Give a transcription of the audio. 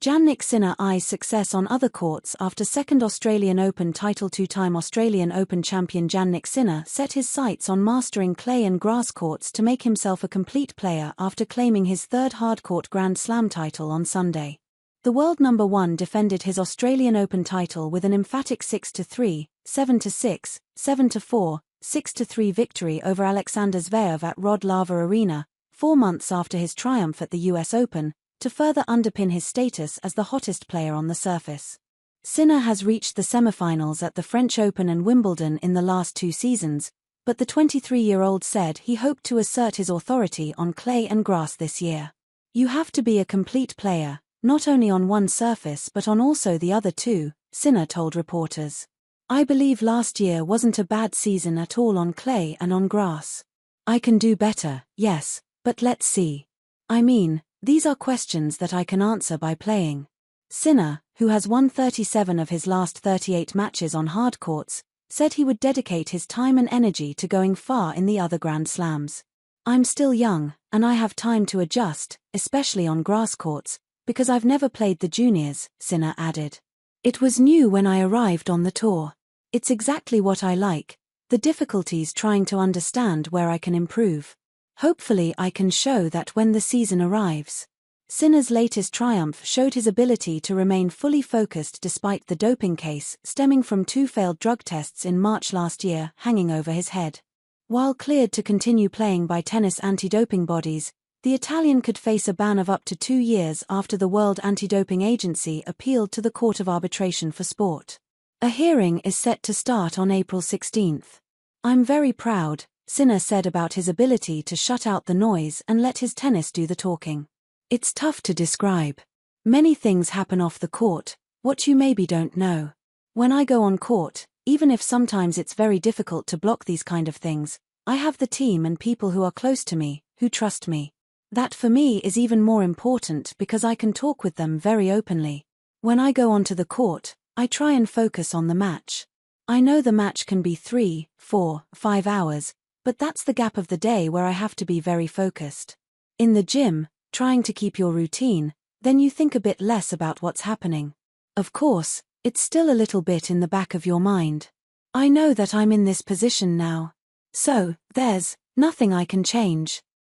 Jannik Sinner eyes success on other courts after second Australian Open title. Two-time Australian Open champion Jannik Sinner set his sights on mastering clay and grass courts to make himself a complete player after claiming his third hardcourt Grand Slam title on Sunday. The world number one defended his Australian Open title with an emphatic 6-3, 7-6, 7-4, 6-3 victory over Alexander Zverev at Rod Laver Arena, 4 months after his triumph at the US Open, to further underpin his status as the hottest player on the surface. Sinner has reached the semifinals at the French Open and Wimbledon in the last 2 seasons, but the 23-year-old said he hoped to assert his authority on clay and grass this year. "You have to be a complete player, not only on one surface but on also the other two," Sinner told reporters. "I believe last year wasn't a bad season at all on clay and on grass. I can do better, yes, but let's see. I mean, these are questions that I can answer by playing." Sinner, who has won 37 of his last 38 matches on hard courts, said he would dedicate his time and energy to going far in the other Grand Slams. "I'm still young, and I have time to adjust, especially on grass courts, because I've never played the juniors," Sinner added. "It was new when I arrived on the tour. It's exactly what I like, the difficulties trying to understand where I can improve. Hopefully I can show that when the season arrives." Sinner's latest triumph showed his ability to remain fully focused despite the doping case stemming from 2 failed drug tests in March last year hanging over his head. While cleared to continue playing by tennis anti-doping bodies, the Italian could face a ban of up to 2 years after the World Anti-Doping Agency appealed to the Court of Arbitration for Sport. A hearing is set to start on April 16. "I'm very proud," Sinner said about his ability to shut out the noise and let his tennis do the talking. "It's tough to describe. Many things happen off the court, what you maybe don't know. When I go on court, even if sometimes it's very difficult to block these kind of things, I have the team and people who are close to me, who trust me. That for me is even more important because I can talk with them very openly. When I go onto the court, I try and focus on the match. I know the match can be 3, 4, 5 hours, but that's the gap of the day where I have to be very focused. In the gym, trying to keep your routine, then you think a bit less about what's happening. Of course, it's still a little bit in the back of your mind. I know that I'm in this position now. So, there's nothing I can change.